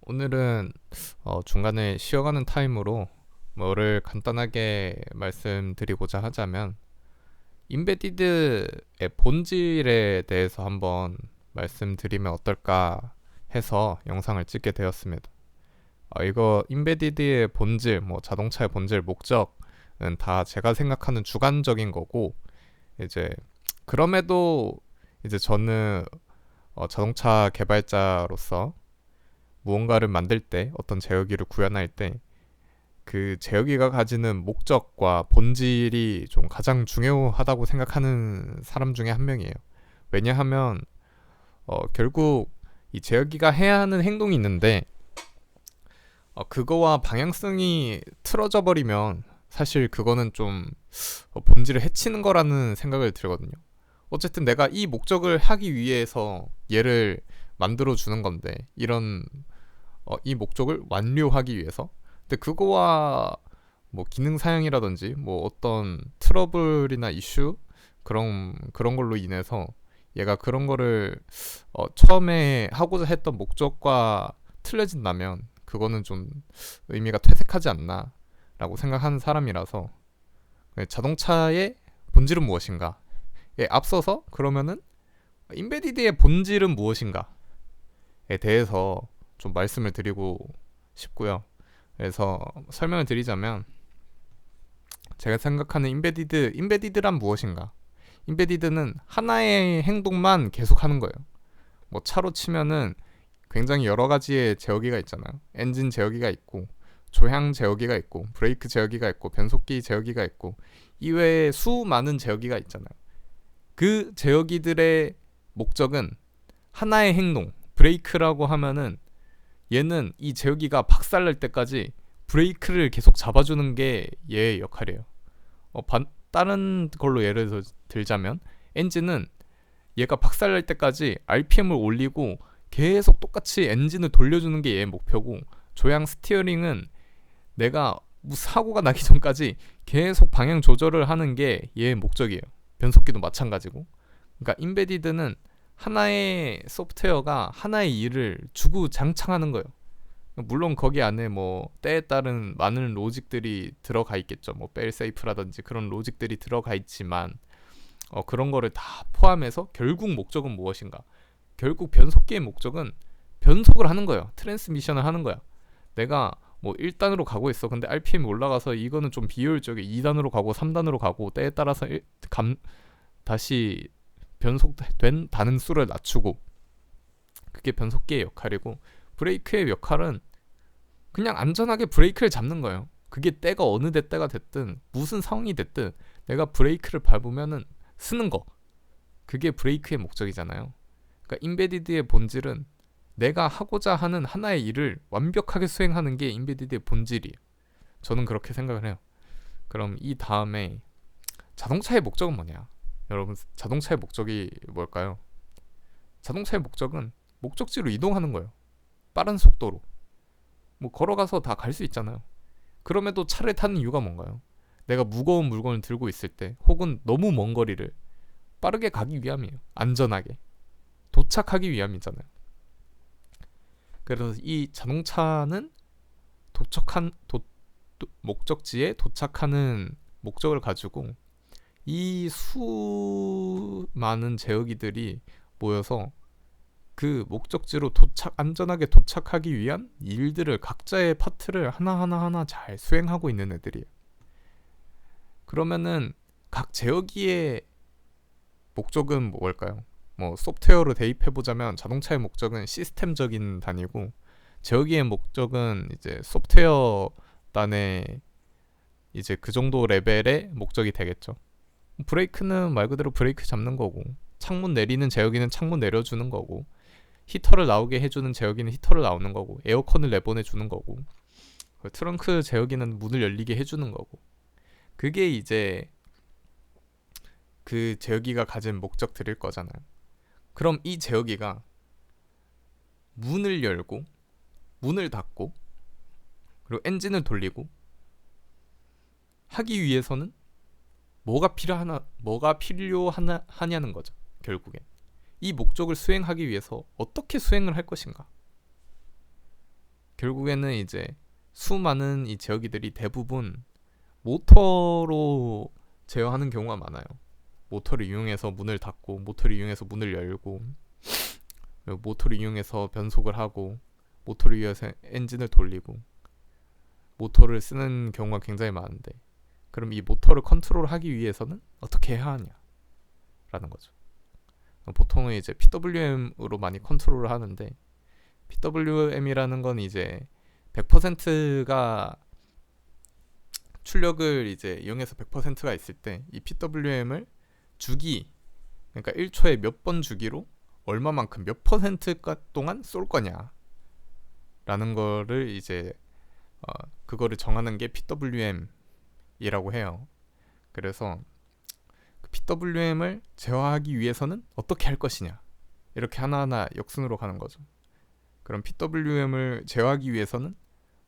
오늘은 중간에 쉬어가는 타임으로 뭐를 간단하게 말씀드리고자 하자면 임베디드의 본질에 대해서 한번 말씀드리면 어떨까 해서 영상을 찍게 되었습니다. 이거 임베디드의 본질, 뭐 자동차의 본질, 목적은 다 제가 생각하는 주관적인 거고, 이제 그럼에도 이제 저는 자동차 개발자로서 무언가를 만들 때, 어떤 제어기를 구현할 때 그 제어기가 가지는 목적과 본질이 좀 가장 중요하다고 생각하는 사람 중에 한 명이에요. 왜냐하면 결국 이 제어기가 해야 하는 행동이 있는데 그거와 방향성이 틀어져 버리면 사실 그거는 좀 본질을 해치는 거라는 생각을 들거든요. 어쨌든 내가 이 목적을 하기 위해서 얘를 만들어 주는 건데, 이런 이 목적을 완료하기 위해서. 근데 그거와 뭐 기능 사양이라든지 뭐 어떤 트러블이나 이슈, 그런 걸로 인해서 얘가 그런 거를 처음에 하고자 했던 목적과 틀려진다면 그거는 좀 의미가 퇴색하지 않나라고 생각하는 사람이라서, 자동차의 본질은 무엇인가에 앞서서 그러면은 임베디드의 본질은 무엇인가에 대해서 좀 말씀을 드리고 싶고요. 그래서 설명을 드리자면, 제가 생각하는 임베디드란 무엇인가? 임베디드는 하나의 행동만 계속하는 거예요. 뭐 차로 치면은 굉장히 여러 가지의 제어기가 있잖아요. 엔진 제어기가 있고, 조향 제어기가 있고, 브레이크 제어기가 있고, 변속기 제어기가 있고, 이외에 수많은 제어기가 있잖아요. 그 제어기들의 목적은 하나의 행동, 브레이크라고 하면은 얘는 이 제어기가 박살날 때까지 브레이크를 계속 잡아주는 게 얘의 역할이에요. 다른 걸로 예를 들자면, 엔진은 얘가 박살날 때까지 RPM을 올리고 계속 똑같이 엔진을 돌려주는 게 얘의 목표고, 조향 스티어링은 내가 사고가 나기 전까지 계속 방향 조절을 하는 게 얘의 목적이에요. 변속기도 마찬가지고. 그러니까 임베디드는 하나의 소프트웨어가 하나의 일을 주구장창하는 거예요. 물론 거기 안에 뭐 때에 따른 많은 로직들이 들어가 있겠죠. 뭐 페일세이프라든지 그런 로직들이 들어가 있지만, 그런 거를 다 포함해서 결국 목적은 무엇인가? 결국 변속기의 목적은 변속을 하는 거예요. 트랜스미션을 하는 거야. 내가 뭐 1단으로 가고 있어. 근데 RPM이 올라가서 이거는 좀 비효율적이야. 2단으로 가고 3단으로 가고 때에 따라서 다시 변속된 단음수를 낮추고, 그게 변속기의 역할이고, 브레이크의 역할은 그냥 안전하게 브레이크를 잡는 거예요. 그게 때가 어느 때가 됐든 무슨 상황이 됐든 내가 브레이크를 밟으면은 쓰는 거, 그게 브레이크의 목적이잖아요. 그러니까 임베디드의 본질은 내가 하고자 하는 하나의 일을 완벽하게 수행하는 게 임베디드의 본질이에요. 저는 그렇게 생각을 해요. 그럼 이 다음에 자동차의 목적은 뭐냐? 여러분, 자동차의 목적이 뭘까요? 자동차의 목적은 목적지로 이동하는 거예요. 빠른 속도로. 뭐 걸어가서 다 갈 수 있잖아요. 그럼에도 차를 타는 이유가 뭔가요? 내가 무거운 물건을 들고 있을 때, 혹은 너무 먼 거리를 빠르게 가기 위함이에요. 안전하게 도착하기 위함이잖아요. 그래서 이 자동차는 목적지에 도착하는 목적을 가지고 이 수많은 제어기들이 모여서 그 목적지로 안전하게 도착하기 위한 일들을, 각자의 파트를 하나하나 잘 수행하고 있는 애들이에요. 그러면은 각 제어기의 목적은 뭘까요? 뭐 소프트웨어로 대입해보자면 자동차의 목적은 시스템적인 단위고, 제어기의 목적은 이제 소프트웨어 단의 이제 그 정도 레벨의 목적이 되겠죠. 브레이크는 말 그대로 브레이크 잡는 거고, 창문 내리는 제어기는 창문 내려주는 거고, 히터를 나오게 해주는 제어기는 히터를 나오는 거고, 에어컨을 내보내주는 거고, 트렁크 제어기는 문을 열리게 해주는 거고, 그게 이제 그 제어기가 가진 목적들일 거잖아요. 그럼 이 제어기가 문을 열고 문을 닫고 그리고 엔진을 돌리고 하기 위해서는 뭐가 필요하냐는 거죠. 결국엔 이 목적을 수행하기 위해서 어떻게 수행을 할 것인가. 결국에는 이제 수많은 이 제어기들이 대부분 모터로 제어하는 경우가 많아요. 모터를 이용해서 문을 닫고, 모터를 이용해서 문을 열고, 모터를 이용해서 변속을 하고, 모터를 이용해서 엔진을 돌리고, 모터를 쓰는 경우가 굉장히 많은데, 그럼 이 모터를 컨트롤하기 위해서는 어떻게 해야 하냐라는 거죠. 보통은 이제 PWM으로 많이 컨트롤을 하는데, PWM이라는 건 이제 100%가 출력을 이제 이용해서 100%가 있을 때 이 PWM을 주기, 그러니까 1초에 몇 번 주기로 얼마만큼 몇 퍼센트 동안 쏠 거냐 라는 거를 이제 그거를 정하는 게 PWM이라고 해요. 그래서 그 PWM을 제어하기 위해서는 어떻게 할 것이냐, 이렇게 하나하나 역순으로 가는 거죠. 그럼 PWM을 제어하기 위해서는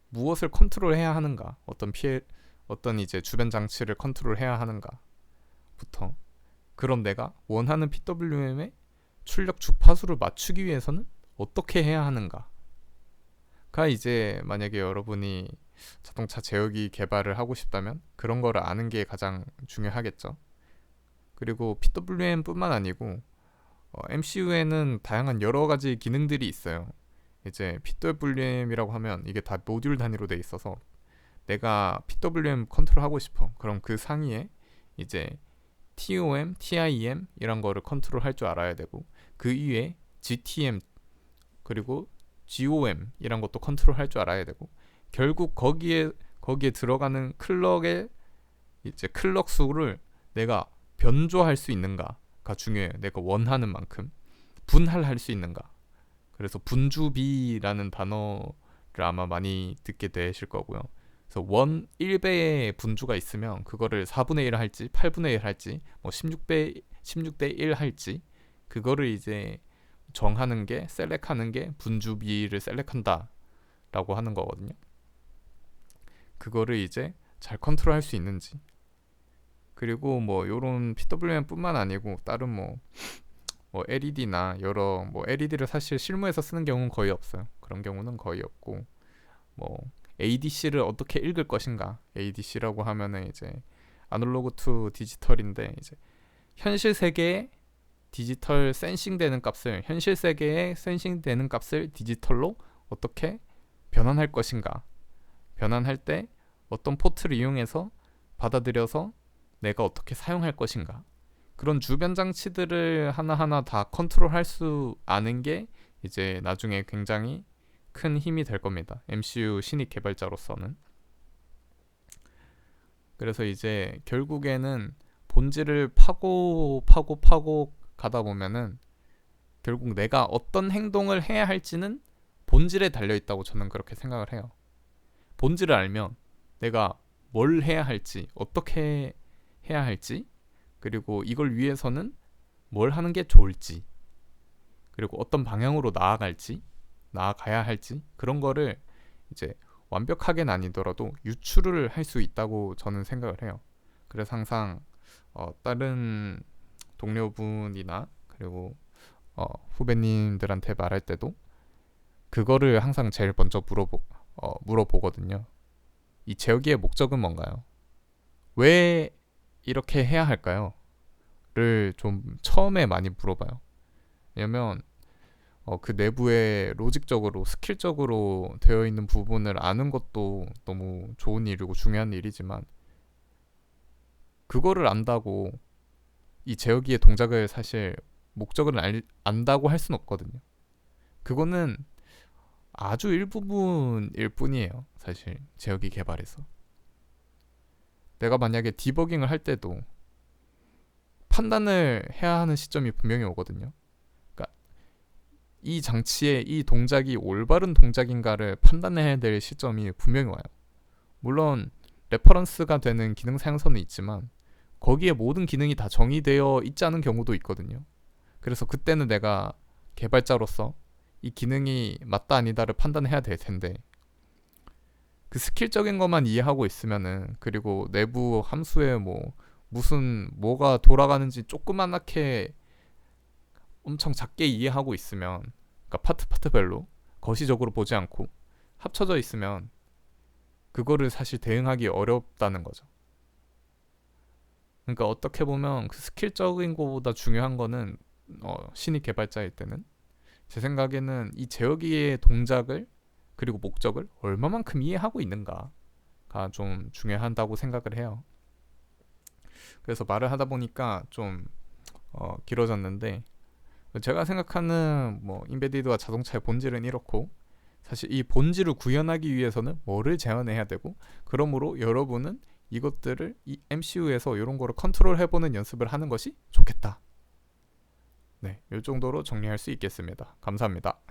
무엇을 컨트롤해야 하는가, 어떤 이제 주변 장치를 컨트롤해야 하는가부터, 그럼 내가 원하는 PWM의 출력 주파수를 맞추기 위해서는 어떻게 해야 하는가가 이제 만약에 여러분이 자동차 제어기 개발을 하고 싶다면 그런 거를 아는 게 가장 중요하겠죠. 그리고 PWM뿐만 아니고 MCU에는 다양한 여러 가지 기능들이 있어요. 이제 PWM이라고 하면 이게 다 모듈 단위로 돼 있어서 내가 PWM 컨트롤하고 싶어. 그럼 그 상위에 이제 TOM, TIM 이런 거를 컨트롤할 줄 알아야 되고, 그 위에 GTM 그리고 GOM 이런 것도 컨트롤할 줄 알아야 되고, 결국 거기에 들어가는 클럭의 이제 클럭 수를 내가 변조할 수 있는가가 중요해요. 내가 원하는 만큼 분할할 수 있는가. 그래서 분주비라는 단어를 아마 많이 듣게 되실 거고요. 그래서 1배의 분주가 있으면 그거를 4분의 1 할지 8분의 1 할지 뭐 16대 1 할지 그거를 이제 정하는 게, 셀렉하는 게 분주비를 셀렉한다 라고 하는 거거든요. 그거를 이제 잘 컨트롤할 수 있는지, 그리고 뭐 요런 PWM 뿐만 아니고 다른 뭐 LED나 여러 LED를 사실 실무에서 쓰는 경우는 거의 없어요. 그런 경우는 거의 없고, 뭐 ADC를 어떻게 읽을 것인가. ADC라고 하면은 이제 아날로그 투 디지털인데, 이제 현실 세계에 디지털 센싱되는 값을, 현실 세계에 센싱되는 값을 디지털로 어떻게 변환할 것인가. 변환할 때 어떤 포트를 이용해서 받아들여서 내가 어떻게 사용할 것인가. 그런 주변 장치들을 하나하나 다 컨트롤할 수 아는 게 이제 나중에 굉장히 큰 힘이 될 겁니다. MCU 신입 개발자로서는. 그래서 이제 결국에는 본질을 파고 가다 보면은 결국 내가 어떤 행동을 해야 할지는 본질에 달려 있다고 저는 그렇게 생각을 해요. 본질을 알면 내가 뭘 해야 할지, 어떻게 해야 할지, 그리고 이걸 위해서는 뭘 하는 게 좋을지, 그리고 어떤 방향으로 나아가야 할지, 그런 거를 이제 완벽하게는 아니더라도 유추를 할 수 있다고 저는 생각을 해요. 그래서 항상 다른 동료분이나 그리고 후배님들한테 말할 때도 그거를 항상 제일 먼저 물어보거든요. 이 제어기의 목적은 뭔가요? 왜 이렇게 해야 할까요? 를 좀 처음에 많이 물어봐요. 왜냐면 그 내부에 로직적으로, 스킬적으로 되어 있는 부분을 아는 것도 너무 좋은 일이고 중요한 일이지만, 그거를 안다고 이 제어기의 동작을 사실 목적을 안다고 할 수는 없거든요. 그거는 아주 일부분일 뿐이에요. 사실 제어기 개발에서 내가 만약에 디버깅을 할 때도 판단을 해야 하는 시점이 분명히 오거든요. 그러니까 이 장치의 이 동작이 올바른 동작인가를 판단해야 될 시점이 분명히 와요. 물론 레퍼런스가 되는 기능 사용서는 있지만 거기에 모든 기능이 다 정의되어 있지 않은 경우도 있거든요. 그래서 그때는 내가 개발자로서 이 기능이 맞다 아니다를 판단해야 될 텐데, 그 스킬적인 것만 이해하고 있으면은, 그리고 내부 함수에 뭐가 돌아가는지 조그맣게 엄청 작게 이해하고 있으면, 그러니까 파트별로 거시적으로 보지 않고 합쳐져 있으면 그거를 사실 대응하기 어렵다는 거죠. 그러니까 어떻게 보면 그 스킬적인 거보다 중요한 거는 신입 개발자일 때는 제 생각에는 이 제어기의 동작을 그리고 목적을 얼마만큼 이해하고 있는가가 좀 중요하다고 생각을 해요. 그래서 말을 하다 보니까 좀 길어졌는데 제가 생각하는 뭐 인베디드와 자동차의 본질은 이렇고 사실 이 본질을 구현하기 위해서는 뭐를 재현해야 되고 그러므로 여러분은 이것들을 이 MCU에서 이런 거를 컨트롤 해보는 연습을 하는 것이 좋겠다. 네, 이 정도로 정리할 수 있겠습니다. 감사합니다.